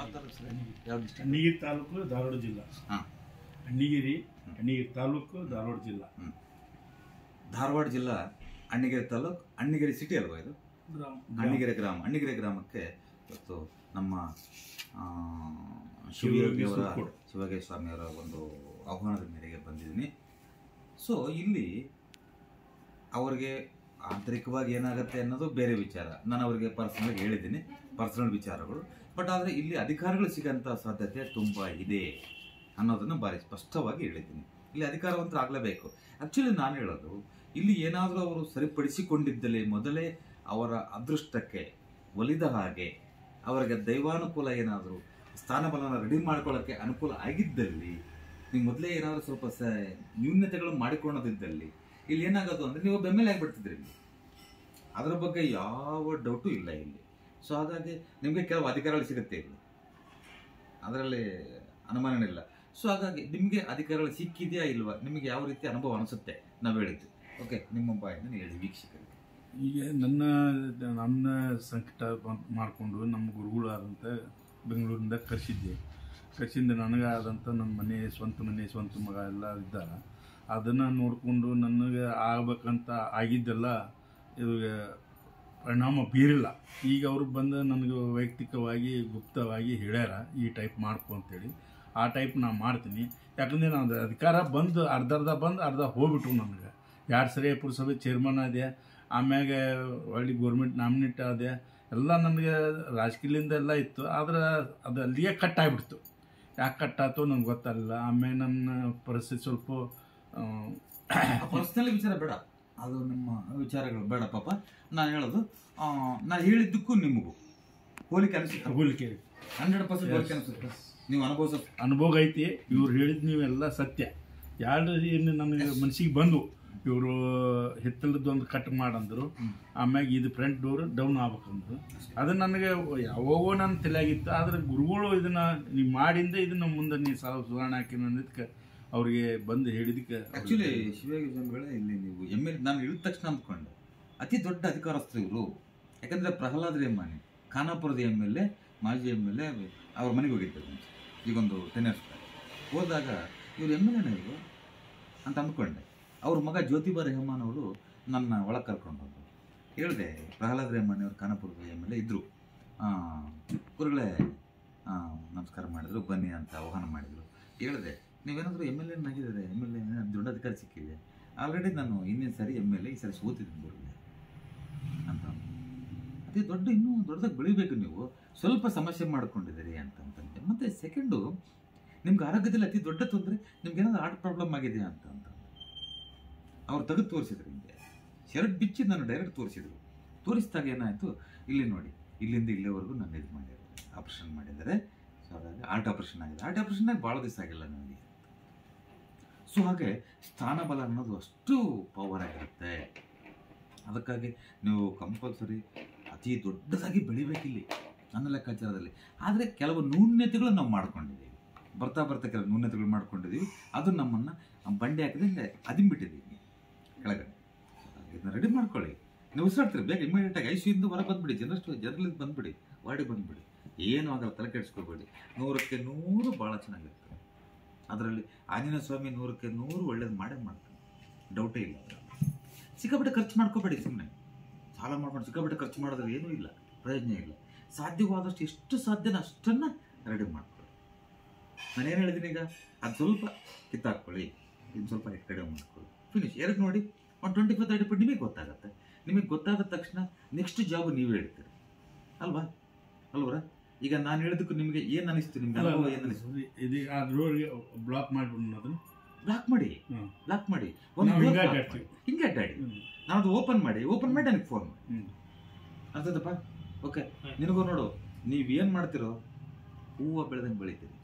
ಯಾವ ತಾಲೂಕು ಸರ್? ಯಾವ ಡಿಸ್ಟ್ರಿಕ್ಟ್? ಅಣ್ಣಿಗಿರಿ ತಾಲೂಕು, ಧಾರವಾಡ ಜಿಲ್ಲಾ. ಅಣ್ಣಿಗಿರಿ ತಾಲೂಕು, ಧಾರವಾಡ ಜಿಲ್ಲಾ. ಧಾರವಾಡ ಜಿಲ್ಲಾ, ಅಣ್ಣಿಗೆರೆ ತಾಲೂಕು, ಅಣ್ಣಿಗೆರೆ ಸಿಟಿ ಅಲ್ವಾ ಇದು? ಅಣ್ಣಿಗೆರೆ ಗ್ರಾಮ. ಅಣ್ಣಿಗೆರೆ ಗ್ರಾಮಕ್ಕೆ ಇವತ್ತು ನಮ್ಮ ಶಿವಯೋಗಿ ಸ್ವಾಮಿಯವರ ಒಂದು ಆಹ್ವಾನದ ಮೇರೆಗೆ ಬಂದಿದ್ದೀನಿ. ಸೊ ಇಲ್ಲಿ ಅವ್ರಿಗೆ ಆಂತರಿಕವಾಗಿ ಏನಾಗುತ್ತೆ ಅನ್ನೋದು ಬೇರೆ ವಿಚಾರ. ನಾನು ಅವರಿಗೆ ಪರ್ಸನಲ್ ಹೇಳಿದ್ದೀನಿ, ಪರ್ಸನಲ್ ವಿಚಾರಗಳು. ಬಟ್ ಆದರೆ ಇಲ್ಲಿ ಅಧಿಕಾರಗಳು ಸಿಗೋಂಥ ಸಾಧ್ಯತೆ ತುಂಬ ಇದೆ ಅನ್ನೋದನ್ನು ಭಾರಿ ಸ್ಪಷ್ಟವಾಗಿ ಹೇಳಿದ್ದೀನಿ. ಇಲ್ಲಿ ಅಧಿಕಾರವಂತರು ಆಗಲೇಬೇಕು. ಆ್ಯಕ್ಚುಲಿ ನಾನು ಹೇಳೋದು, ಇಲ್ಲಿ ಏನಾದರೂ ಅವರು ಸರಿಪಡಿಸಿಕೊಂಡಿದ್ದಲ್ಲಿ ಮೊದಲೇ ಅವರ ಅದೃಷ್ಟಕ್ಕೆ ಒಲಿದ ಹಾಗೆ ಅವರಿಗೆ ದೈವಾನುಕೂಲ ಏನಾದರೂ ಸ್ಥಾನಬಲನ ರೆಡಿ ಮಾಡ್ಕೊಳ್ಳೋಕ್ಕೆ ಅನುಕೂಲ ಆಗಿದ್ದಲ್ಲಿ, ನೀವು ಮೊದಲೇ ಏನಾದರೂ ಸ್ವಲ್ಪ ನ್ಯೂನ್ಯತೆಗಳು ಮಾಡಿಕೊಳ್ಳೋದಿದ್ದಲ್ಲಿ ಇಲ್ಲಿ ಏನಾಗೋದು ಅಂದರೆ ನೀವು ಬೆಮ್ಮೆಲೆ ಆಗಿಬಿಡ್ತಿದ್ರಿ. ಇಲ್ಲಿ ಅದರ ಬಗ್ಗೆ ಯಾವ ಡೌಟು ಇಲ್ಲ ಇಲ್ಲಿ. ಸೊ ಹಾಗಾಗಿ ನಿಮಗೆ ಕೆಲವು ಅಧಿಕಾರಗಳು ಸಿಗುತ್ತೆ ಇಲ್ಲಿ, ಅದರಲ್ಲಿ ಅನುಮಾನವಿಲ್ಲ. ಸೊ ಹಾಗಾಗಿ ನಿಮಗೆ ಅಧಿಕಾರಗಳು ಸಿಕ್ಕಿದೆಯಾ ಇಲ್ವಾ, ನಿಮಗೆ ಯಾವ ರೀತಿ ಅನುಭವ ಅನಿಸುತ್ತೆ ನಾವು ಹೇಳಿದ್ದು. ಓಕೆ, ನಿಮ್ಮ ಬಾಯಿಂದ ಹೇಳಿ ವೀಕ್ಷಕರಿಗೆ. ಈಗ ನನ್ನ ಸಂಕಟ ಮಾಡಿಕೊಂಡು ನಮ್ಮ ಗುರುಗಳಾದಂಥ ಬೆಂಗಳೂರಿಂದ ಕರ್ಸಿದ್ದೆ ನನಗಾದಂಥ ನನ್ನ ಸ್ವಂತ ಮಗ ಎಲ್ಲ ಇದ್ದಾರೆ. ಅದನ್ನು ನೋಡಿಕೊಂಡು ನನಗೆ ಆಗ್ಬೇಕಂತ ಆಗಿದ್ದೆಲ್ಲ ಇವಾಗ ಪರಿಣಾಮ ಬೀರಿಲ್ಲ. ಈಗ ಅವರು ಬಂದು ನನಗೆ ವೈಯಕ್ತಿಕವಾಗಿ ಗುಪ್ತವಾಗಿ ಹೇಳ್ಯಾರ, ಈ ಟೈಪ್ ಮಾಡ್ಕೊ ಅಂತೇಳಿ. ಆ ಟೈಪ್ ನಾನು ಮಾಡ್ತೀನಿ. ಯಾಕಂದರೆ ನಾನು ಅಧಿಕಾರ ಬಂದು ಅರ್ಧ ಹೋಗ್ಬಿಟ್ರು. ನನಗೆ 2 ಸರಿ ಪುರಸಭೆ ಚೇರ್ಮನ್ ಆದೆ, ಆಮ್ಯಾಗ ಒಳ್ಳೆ ಗೋರ್ಮೆಂಟ್ ನಾಮಿನೇಟ್ ಆದೆ. ಎಲ್ಲ ನನಗೆ ರಾಜಕೀಯದಿಂದ ಎಲ್ಲ ಇತ್ತು, ಆದ್ರೆ ಅದು ಅಲ್ಲಿಗೆ ಕಟ್ ಆಗಿಬಿಡ್ತು. ಯಾಕೆ ಕಟ್ಟಾಯ್ತು ನನಗೆ ಗೊತ್ತಾಗಲಿಲ್ಲ. ಆಮೇಲೆ ನನ್ನ ಪರಿಸ್ಥಿತಿ ಸ್ವಲ್ಪ ಪರ್ಸನಲ್ ವಿಚಾರ ಬೇಡ, ಅದು ನಿಮ್ಮ ವಿಚಾರಗಳು ಬೇಡ ಪಾಪ. ನಾನು ಹೇಳೋದು, ನಾನು ಹೇಳಿದ್ದಕ್ಕೂ ನಿಮಗೂ ಹೋಲಿಕೆ 100% ಹೋಲಿಕೆ ಅನಿಸುತ್ತೆ. ನೀವು ಅನುಭವ ಐತಿ. ಇವ್ರು ಹೇಳಿದ್ ನೀವೆಲ್ಲ ಸತ್ಯ. ಎರಡು ಏನು ನನಗೆ ಮನಸ್ಸಿಗೆ ಬಂದು, ಇವರು ಹಿತ್ತಲದೊಂದು ಕಟ್ ಮಾಡಂದ್ರು, ಆಮ್ಯಾಗ ಇದು ಫ್ರಂಟ್ ಡೋರ್ ಡೌನ್ ಆಗ್ಬೇಕಂದ್ರು. ಅದು ನನಗೆ ಯಾವಾಗೋ ನನ್ನ ತಲೆಯಾಗಿತ್ತು. ಆದ್ರೆ ಗುರುಗಳು ಇದನ್ನ ನೀವು ಮಾಡಿಂದ ಇದನ್ನ ಮುಂದೆ ನೀವು ಸುಧಾರಣೆ ಹಾಕಿ ಅಂದಿದ್ದಕ್ಕೆ ಅವ್ರಿಗೆ ಬಂದು ಹೇಳಿದಕ್ಕೆ. ಆಕ್ಚುಲಿ ಶಿವಯೋಗಿ ಸ್ವಾಮಿಗಳೇ, ಇಲ್ಲಿ ನೀವು MLA ನಾನು ಇಳಿದ ತಕ್ಷಣ ಅಂದ್ಕೊಂಡೆ ಅತಿ ದೊಡ್ಡ ಅಧಿಕಾರಸ್ಥರು ಇವರು. ಯಾಕಂದ್ರೆ ಪ್ರಹ್ಲಾದ್ ರೇಮಾನಿ ಖಾನಾಪುರದ MLA, ಮಾಜಿ MLA, ಅವ್ರ ಮನೆಗೆ ಹೋಗಿದ್ದರು ಈಗೊಂದು 10 years ಹೋದಾಗ ಇವ್ರು MLA ಇವರು ಅಂತ ಅಂದ್ಕೊಂಡೆ. ಅವ್ರ ಮಗ ಜ್ಯೋತಿಬಾ ರೆಹಮಾನ್ ಅವರು ನನ್ನ ಒಳಗೆ ಕರ್ಕೊಂಡು ಹೋದ್ರು. ಹೇಳಿದೆ, ಪ್ರಹ್ಲಾದ್ ರೇಮಾನಿ ಅವರು ಖಾನಾಪುರದ MLA ಇದ್ದರು, ಗುರುಗಳೇ ನಮಸ್ಕಾರ ಮಾಡಿದ್ರು, ಬನ್ನಿ ಅಂತ ಆಹ್ವಾನ ಮಾಡಿದರು. ಹೇಳಿದೆ, ನೀವೇನಾದರೂ MLA ಆಗಿದ್ದಾರೆ, MLA ದೊಡ್ಡ ಅಧಿಕಾರ ಸಿಕ್ಕಿದೆ. ಆಲ್ರೆಡಿ ನಾನು ಇನ್ನೇನು ಸರಿ MLA, ಈ ಸರಿ ಸೋತಿದ್ದೀನಿ ಗುರುಗಳೇ ಅಂತ. ಅದೇ ದೊಡ್ಡ ಇನ್ನೂ ದೊಡ್ಡದಾಗಿ ಬೆಳಿಬೇಕು, ನೀವು ಸ್ವಲ್ಪ ಸಮಸ್ಯೆ ಮಾಡ್ಕೊಂಡಿದ್ದೀರಿ ಅಂತಂತಂದೆ. ಮತ್ತು ಸೆಕೆಂಡು, ನಿಮ್ಗೆ ಆರೋಗ್ಯದಲ್ಲಿ ಅತಿ ದೊಡ್ಡ ತೊಂದರೆ, ನಿಮ್ಗೇನಾದ್ರು ಹಾರ್ಟ್ ಪ್ರಾಬ್ಲಮ್ ಆಗಿದೆಯಾ ಅಂತ ಅವ್ರು ತೆಗೆದು ತೋರಿಸಿದ್ರು. ಹಿಂಗೆ ಶರ್ಟ್ ಬಿಚ್ಚಿ ನಾನು ಡೈರೆಕ್ಟ್ ತೋರಿಸಿದಾಗ ಏನಾಯಿತು, ಇಲ್ಲಿ ನೋಡಿ, ಇಲ್ಲಿಂದ ಇಲ್ಲಿವರೆಗೂ ನಾನು ಇದು ಮಾಡಿದ್ದಾರೆ, ಆಪ್ರೇಷನ್ ಮಾಡಿದ್ದಾರೆ. ಸೊ ಹಾಗಾಗಿ ಹಾರ್ಟ್ ಆಪ್ರೇಷನ್ ಆಗಿದೆ. ಹಾರ್ಟ್ ಆಪ್ರೇಷನ್ನಾಗಿ ಭಾಳ ದಿವಸ ಆಗಿಲ್ಲ ನನಗೆ. ಸೊ ಹಾಗೆ ಸ್ಥಾನಬಲ ಅನ್ನೋದು ಅಷ್ಟು ಪವರ್ ಆಗಿರುತ್ತೆ. ಅದಕ್ಕಾಗಿ ನೀವು ಕಂಪಲ್ಸರಿ ಅತಿ ದೊಡ್ಡದಾಗಿ ಬೆಳಿಬೇಕಿಲ್ಲಿ ನನ್ನ ಲೆಕ್ಕಾಚಾರದಲ್ಲಿ. ಆದರೆ ಕೆಲವು ನ್ಯೂನ್ಯತೆಗಳು ನಾವು ಮಾಡ್ಕೊಂಡಿದ್ದೀವಿ, ಬರ್ತಾ ಕೆಲವು ನ್ಯೂನ್ಯತೆಗಳು ಮಾಡ್ಕೊಂಡಿದ್ದೀವಿ. ಅದು ನಮ್ಮನ್ನು ಬಂಡೆ ಹಾಕಿದಂಗೆ ಅದಿಂಬಿಟ್ಟಿದ್ದೀವಿ ಕೆಳಗಡೆ. ಇದನ್ನ ರೆಡಿ ಮಾಡ್ಕೊಳ್ಳಿ. ನೀವು ಉಸಿರಾಡ್ತೀರಿ, ಬೇಗ ಇಮಿಡಿಯೇಟಾಗಿ ICUಯಿಂದ ಹೊರಗೆ ಬಂದುಬಿಡಿ, ಜನರಲ್ಲಿಂದ ಬಂದುಬಿಡಿ, ವಾರ್ಡಿಗೆ ಬಂದುಬಿಡಿ, ಏನೂ ಆಗಲ್ಲ, ತಲೆ ಕೆಡಿಸ್ಕೊಬೇಡಿ. 100ಕ್ಕೆ 100 ಭಾಳ ಚೆನ್ನಾಗಿರ್ತದೆ. ಅದರಲ್ಲಿ ಆಂಜನೇಯ ಸ್ವಾಮಿ 100ಕ್ಕೆ 100 ಒಳ್ಳೇದು ಮಾಡೇ ಮಾಡ್ತಾನೆ, ಡೌಟೇ ಇಲ್ಲ. ಸಿಕ್ಕಾಪಟ್ಟೆ ಖರ್ಚು ಮಾಡ್ಕೋಬೇಡಿ, ಸುಮ್ಮನೆ ಸಾಲ ಮಾಡ್ಕೊಂಡು ಸಿಕ್ಕಾಪಟ್ಟೆ ಖರ್ಚು ಮಾಡೋದ್ರಲ್ಲಿ ಏನೂ ಇಲ್ಲ, ಪ್ರಯೋಜನ ಇಲ್ಲ. ಸಾಧ್ಯವಾದಷ್ಟು ಎಷ್ಟು ಸಾಧ್ಯನ ಅಷ್ಟನ್ನು ರೆಡಿ ಮಾಡ್ಕೊಳ್ಳಿ. ನಾನೇನು ಹೇಳಿದ್ದೀನಿ ಈಗ, ಅದು ಸ್ವಲ್ಪ ಕಿತ್ತಾಕ್ಕೊಳ್ಳಿ, ಇದು ಸ್ವಲ್ಪ ಕಡಿಮೆ ಮಾಡ್ಕೊಳ್ಳಿ, ಫಿನಿಶ್. ಎರಡು ನೋಡಿ, 25-30% ನಿಮಗೆ ಗೊತ್ತಾಗುತ್ತೆ. ನಿಮಗೆ ಗೊತ್ತಾದ ತಕ್ಷಣ ನೆಕ್ಸ್ಟ್ ಜಾಬ್ ನೀವೇ ಹೇಳ್ತೀರಿ ಅಲ್ವಾ? ಈಗ ನಾನು ಹೇಳಿದಕ್ಕೂ ನಿಮಗೆ ಏನು ಅನಿಸ್ತು? ನಿಮ್ಗೆ ಏನು ಅನಿಸ್ತು? ಬ್ಲಾಕ್ ಮಾಡಿ ಹಿಂಗೆ ಅಡ್ಡಾಡಿ ನಾನು ಓಪನ್ ಮಾಡಿ ನನಗೆ ಫೋನ್ ಮಾಡಿ, ಅರ್ಥದಪ್ಪ? ಓಕೆ, ನಿನಗೂ ನೋಡು, ನೀವೇನು ಮಾಡ್ತಿರೋ ಹೂವು ಬೆಳೆದಂಗೆ ಬೆಳಿತೀರಿ.